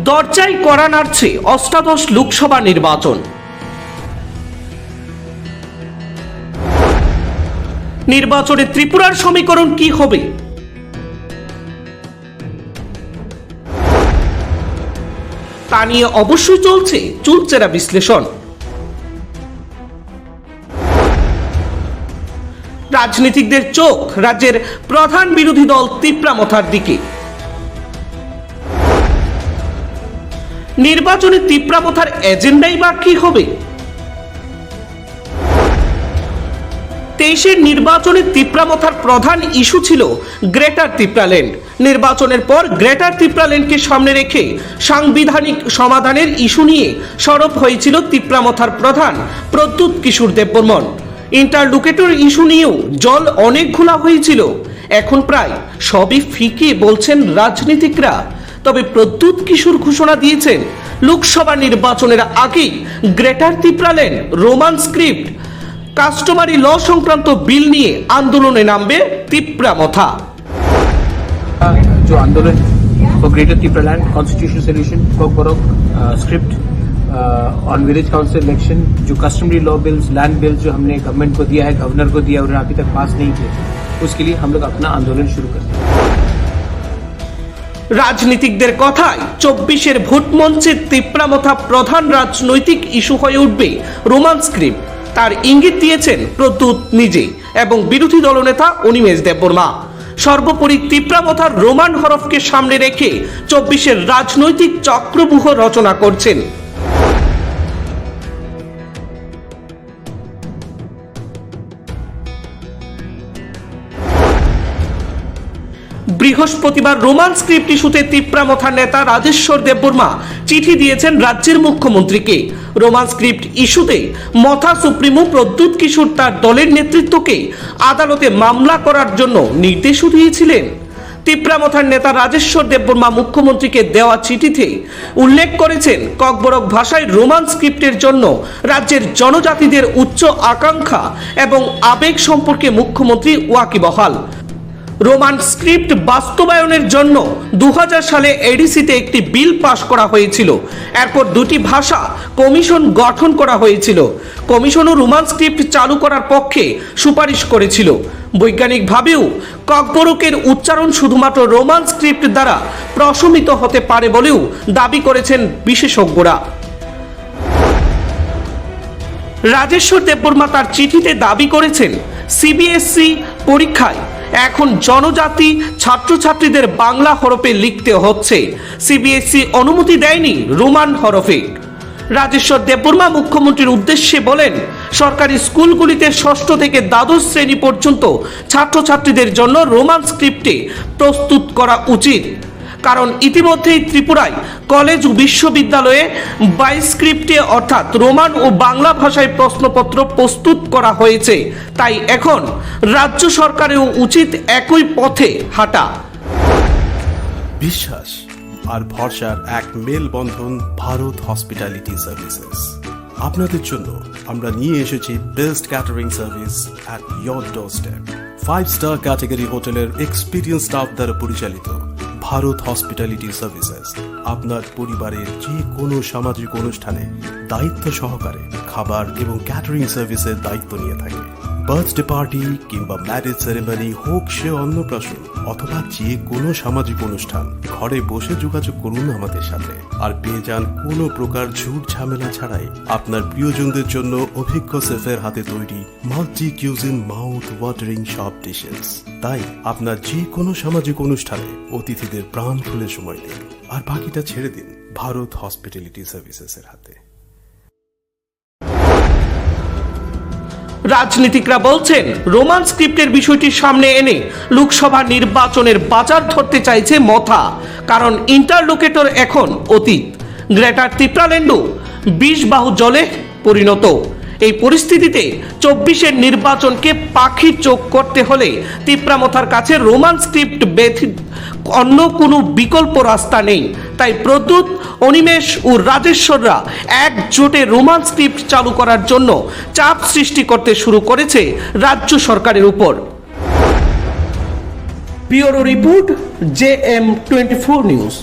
দরজায় কড়া নাড়ছে অষ্টাদশ লোকসভা নির্বাচন। নির্বাচনে ত্রিপুরার সমীকরণ কি হবে? তা নিয়ে অবশ্যই চলছে চুলচেরা বিশ্লেষণ। রাজনীতিকদের চোখ রাজ্যের প্রধান বিরোধী দল তিপ্রামথার দিকে। নির্বাচনে তিপ্রামথার এজেন্ডাই বা কি হবে? 23-এর নির্বাচনে তিপ্রামথার প্রধান ইস্যু ছিল গ্রেটার তিপ্রাল্যান্ড। নির্বাচনের পর গ্রেটার তিপ্রাল্যান্ডকে সামনে রেখে সাংবিধানিক সমাধানের ইস্যু নিয়ে সরব হয়েছিল তিপ্রামথার প্রধান প্রদ্যুৎ কিশোর দেববর্মন। ইন্টারলোকেটর ইস্যু নিয়েও জল অনেক ঘোলা হয়েছিল। এখন প্রায় সবই ফিকে বলছেন রাজনীতিকরা। তবে প্রদ্যুৎ কিশোর ঘোষণা দিয়েছেন লোকসভা নির্বাচনের আগেই greater Tipraland Roman script customary law সংক্রান্ত বিল নিয়ে আন্দোলনে নামবে তিপ্রামথা। जो आंदोलन for greater Tipraland constitution solution Kokborok script on village council election, जो customary law bills, land bills जो हमने गवर्नमेंट को दिया है, गवर्नर को दिया और अभी तक पास नहीं किए, उसके लिए हम लोग अपना आंदोलन शुरू करते हैं। রাজনীতিকদের কথায় 24-এর ভোট মঞ্চে তিপ্রামথা প্রধান রাজনৈতিক ইস্যু হয়ে উঠবে রোমান স্ক্রিপ্ট। তার ইঙ্গিত দিয়েছেন প্রদ্যুৎ নিজে এবং বিরোধী দলনেতা অনিমেষ দেববর্মা। সর্বোপরি তিপ্রামথার রোমান হরফকে সামনে রেখে 24-এর রাজনৈতিক চক্রব্যূহ রচনা করছেন। বৃহস্পতিবার রোমান স্ক্রিপ্ট ইস্যুতে তিপ্রামথার নেতা রাজেশ্বর দেববর্মা চিঠি দিয়েছেন রাজ্যের মুখ্যমন্ত্রীকে। রোমান স্ক্রিপ্ট ইস্যুতে মথা সুপ্রিমো প্রদ্যুৎ কিশোর তার দলের নেতৃত্বকে আদালতে মামলা করার জন্য নির্দেশও দিয়েছিলেন। তিপ্রামথার নেতা রাজেশ্বর দেববর্মা মুখ্যমন্ত্রীকে দেওয়া চিঠিতে উল্লেখ করেছেন ককবরক ভাষায় রোমান স্ক্রিপ্টের জন্য রাজ্যের জনজাতিদের উচ্চ আকাঙ্ক্ষা এবং আবেগ সম্পর্কে মুখ্যমন্ত্রী ওয়াকিবহাল। রোমান স্ক্রিপ্ট বাস্তবায়নের জন্য 2000 সালে এডিসিতে একটি বিল পাশ করা হয়েছিল। এরপর দুটি ভাষা কমিশন গঠন করা হয়েছিল। কমিশনও রোমান স্ক্রিপ্ট চালু করার পক্ষে সুপারিশ করেছিল। বৈজ্ঞানিকভাবেও ককবরকের উচ্চারণ শুধুমাত্র রোমান স্ক্রিপ্ট দ্বারা প্রশমিত হতে পারে বলেও দাবি করেছেন বিশেষজ্ঞরা। রাজেশ্বর দেববর্মা তার চিঠিতে দাবি করেছেন সিবিএসই পরীক্ষায় এখন জনজাতি ছাত্রছাত্রীদের বাংলা হরফে লিখতে হচ্ছে। সিবিএসই অনুমতি দেয়নি রোমান হরফে। রাজেশ্বর দেববর্মা মুখ্যমন্ত্রীর উদ্দেশ্যে বলেন, সরকারি স্কুলগুলিতে ষষ্ঠ থেকে দ্বাদশ শ্রেণী পর্যন্ত ছাত্রছাত্রীদের জন্য রোমান স্ক্রিপ্টে প্রস্তুত করা উচিত। কারণ ইতিমধ্যেই ত্রিপুরায় কলেজ ও বিশ্ববিদ্যালয়ে বাইস্ক্রিপ্টে অর্থাৎ রোমান ও বাংলা ভাষায় প্রশ্নপত্র প্রস্তুত করা হয়েছে। তাই এখন রাজ্য সরকারেও উচিত একই পথে হাঁটা। বিশ্বাস আর ভরসার এক মেলবন্ধন ভারত হসপিটালিটি সার্ভিসেস। আপনাদের জন্য আমরা নিয়ে এসেছি best catering service at your doorstep. 5-স্টার ক্যাটাগরি হোটেলের এক্সপিরিয়েন্স স্টাফ দ্বারা পরিচালিত ভারত হসপিটালিটি সার্ভিসেস আপনার পরিবারের যে কোনো সামাজিক অনুষ্ঠানে দায়িত্ব সহকারে খাবার এবং ক্যাটারিং সার্ভিসের দায়িত্ব নিয়ে থাকে। বার্থডে পার্টি কিংবা ম্যারেজ সেরেমনি হোক সে অন্নপ্রাশন অথবা যে কোনো সামাজিক অনুষ্ঠান, ঘরে বসে যোগাযোগ করুন আমাদের সাথে আর পেয়ে যান কোনো প্রকার ঝুট ঝামেলা ছাড়াই আপনার প্রিয়জনদের জন্য অভিজ্ঞ শেফের হাতে তৈরি মাল্টি কিউজিন মাউথ ওয়াটারিং সব ডিশেস। তাই আপনার যে কোনো সামাজিক অনুষ্ঠানে অতিথিদের প্রাণ খুলে সময় দিন আর বাকিটা ছেড়ে দিন ভারত হসপিটালিটি সার্ভিসেসের হাতে। রাজনীতিকরা বলছেন রোমান স্ক্রিপ্টের বিষয়টি সামনে এনে লোকসভা নির্বাচনের বাজার ধরতে চাইছে মথা। কারণ ইন্টারলোকেটর এখন অতীত। গ্রেটার তিপ্রাল্যান্ডও 20 বাহু জলে পরিণত। এই পরিস্থিতিতে 24-এর নির্বাচনকে পাখি চোখ করতে হলে তিপ্রামথার কাছে রোমান স্ক্রিপ্ট ব্যতীত অন্য কোনো বিকল্প রাস্তা নেই। তাই প্রদ্যুৎ, অনিমেষ ও রাজেশ্বররা একজোটে রোমান স্ক্রিপ্ট চালু করার জন্য চাপ সৃষ্টি করতে শুরু করেছে রাজ্য সরকারের উপর। Bureau report JM24 news.